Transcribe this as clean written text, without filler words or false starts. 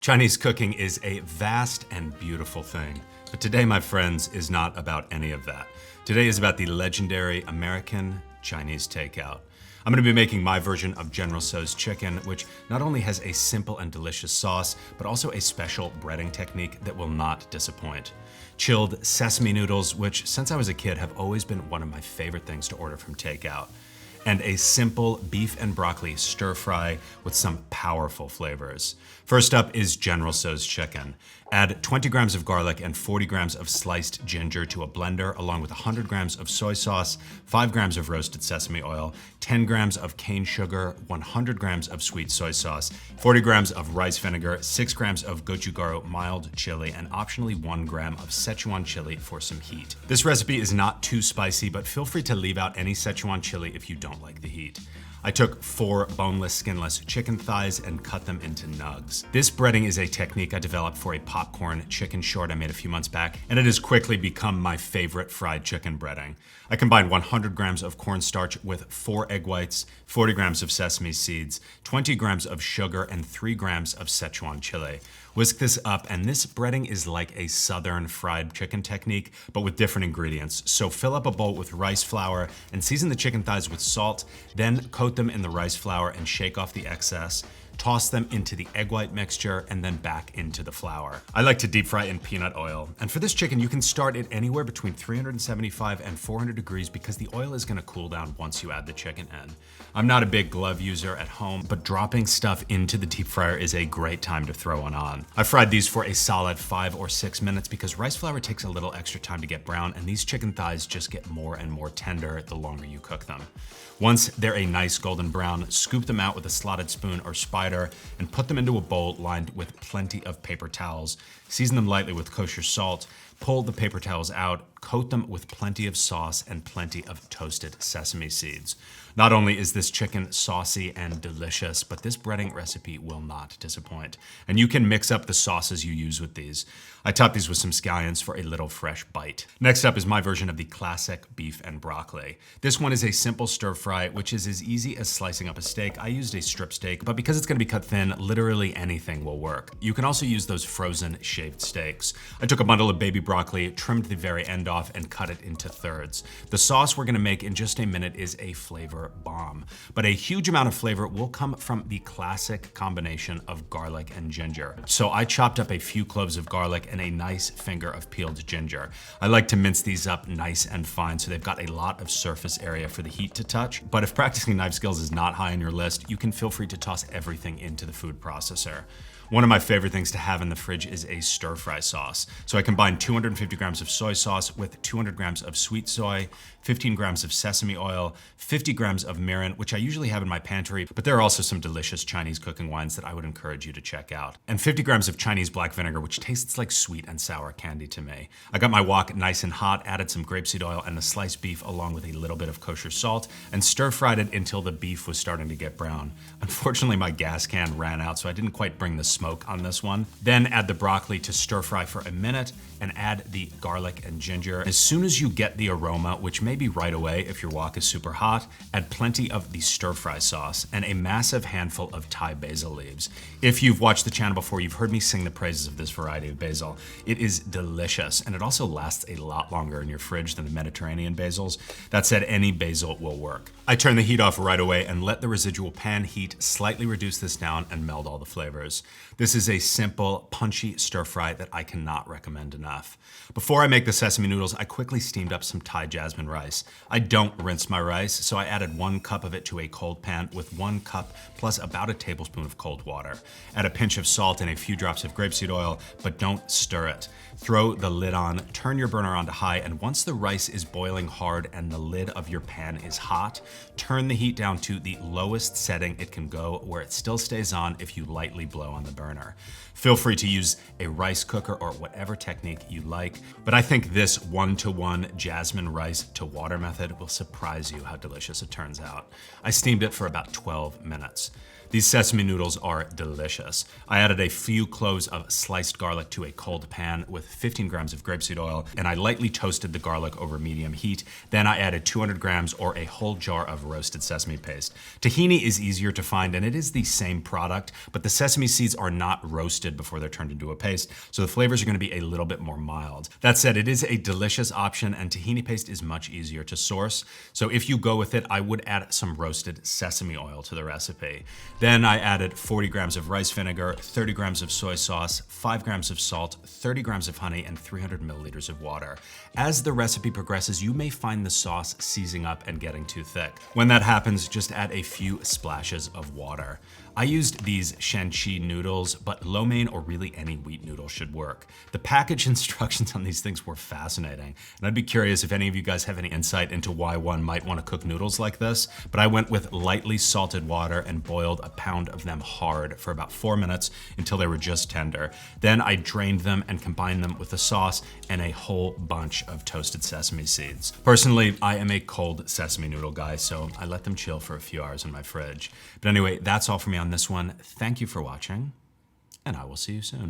Chinese cooking is a vast and beautiful thing, but today, my friends, is not about any of that. Today is about the legendary American Chinese takeout. I'm gonna be making my version of General Tso's chicken, which not only has a simple and delicious sauce, but also a special breading technique that will not disappoint. Chilled sesame noodles, which since I was a kid have always been one of my favorite things to order from takeout. And a simple beef and broccoli stir fry with some powerful flavors. First up is General Tso's chicken. Add 20 grams of garlic and 40 grams of sliced ginger to a blender, along with 100 grams of soy sauce, 5 grams of roasted sesame oil, 10 grams of cane sugar, 100 grams of sweet soy sauce, 40 grams of rice vinegar, 6 grams of Gochugaru mild chili, and optionally 1 gram of Szechuan chili for some heat. This recipe is not too spicy, but feel free to leave out any Szechuan chili if you don't like the heat. I took 4 boneless, skinless chicken thighs and cut them into nugs. This breading is a technique I developed for a popcorn chicken short I made a few months back, and it has quickly become my favorite fried chicken breading. I combined 100 grams of cornstarch with 4 egg whites, 40 grams of sesame seeds, 20 grams of sugar, and 3 grams of Szechuan chili. Whisk this up, and this breading is like a southern fried chicken technique, but with different ingredients. So fill up a bowl with rice flour and season the chicken thighs with salt, then coat them in the rice flour and shake off the excess. Toss them into the egg white mixture and then back into the flour. I like to deep fry in peanut oil. And for this chicken, you can start it anywhere between 375 and 400 degrees because the oil is gonna cool down once you add the chicken in. I'm not a big glove user at home, but dropping stuff into the deep fryer is a great time to throw one on. I fried these for a solid 5 or 6 minutes because rice flour takes a little extra time to get brown, and these chicken thighs just get more and more tender the longer you cook them. Once they're a nice golden brown, scoop them out with a slotted spoon or spider and put them into a bowl lined with plenty of paper towels. Season them lightly with kosher salt, pull the paper towels out, coat them with plenty of sauce and plenty of toasted sesame seeds. Not only is this chicken saucy and delicious, but this breading recipe will not disappoint. And you can mix up the sauces you use with these. I top these with some scallions for a little fresh bite. Next up is my version of the classic beef and broccoli. This one is a simple stir fry, which is as easy as slicing up a steak. I used a strip steak, but because it's gonna be cut thin, literally anything will work. You can also use those frozen shaved steaks. I took a bundle of baby broccoli, trimmed the very end off, and cut it into thirds. The sauce we're gonna make in just a minute is a flavor bomb, but a huge amount of flavor will come from the classic combination of garlic and ginger. So I chopped up a few cloves of garlic and a nice finger of peeled ginger. I like to mince these up nice and fine so they've got a lot of surface area for the heat to touch, but if practicing knife skills is not high on your list, you can feel free to toss everything into the food processor. One of my favorite things to have in the fridge is a stir fry sauce. So I combined 250 grams of soy sauce with 200 grams of sweet soy, 15 grams of sesame oil, 50 grams of mirin, which I usually have in my pantry, but there are also some delicious Chinese cooking wines that I would encourage you to check out. And 50 grams of Chinese black vinegar, which tastes like sweet and sour candy to me. I got my wok nice and hot, added some grapeseed oil and the sliced beef along with a little bit of kosher salt, and stir fried it until the beef was starting to get brown. Unfortunately, my gas can ran out, so I didn't quite bring the smoke on this one. Then add the broccoli to stir fry for a minute and add the garlic and ginger. As soon as you get the aroma, which may be right away if your wok is super hot, add plenty of the stir fry sauce and a massive handful of Thai basil leaves. If you've watched the channel before, you've heard me sing the praises of this variety of basil. It is delicious, and it also lasts a lot longer in your fridge than the Mediterranean basils. That said, any basil will work. I turn the heat off right away and let the residual pan heat slightly reduce this down and meld all the flavors. This is a simple, punchy stir fry that I cannot recommend enough. Before I make the sesame noodles, I quickly steamed up some Thai jasmine rice. I don't rinse my rice, so I added 1 cup of it to a cold pan with 1 cup plus about a tablespoon of cold water. Add a pinch of salt and a few drops of grapeseed oil, but don't stir it. Throw the lid on, turn your burner on to high, and once the rice is boiling hard and the lid of your pan is hot, turn the heat down to the lowest setting it can go, where it still stays on if you lightly blow on the burner. Feel free to use a rice cooker or whatever technique you like, but I think this 1-to-1 jasmine rice to water method will surprise you how delicious it turns out. I steamed it for about 12 minutes. These sesame noodles are delicious. I added a few cloves of sliced garlic to a cold pan with 15 grams of grapeseed oil, and I lightly toasted the garlic over medium heat. Then I added 200 grams or a whole jar of roasted sesame paste. Tahini is easier to find, and it is the same product, but the sesame seeds are not roasted before they're turned into a paste, so the flavors are gonna be a little bit more mild. That said, it is a delicious option, and tahini paste is much easier to source. So if you go with it, I would add some roasted sesame oil to the recipe. Then I added 40 grams of rice vinegar, 30 grams of soy sauce, 5 grams of salt, 30 grams of honey, and 300 milliliters of water. As the recipe progresses, you may find the sauce seizing up and getting too thick. When that happens, just add a few splashes of water. I used these shanqi noodles, but lo mein or really any wheat noodle should work. The package instructions on these things were fascinating, and I'd be curious if any of you guys have any insight into why one might want to cook noodles like this, but I went with lightly salted water and boiled a pound of them hard for about 4 minutes until they were just tender. Then I drained them and combined them with the sauce and a whole bunch of toasted sesame seeds. Personally, I am a cold sesame noodle guy, so I let them chill for a few hours in my fridge. But anyway, that's all for me on this one. Thank you for watching, and I will see you soon.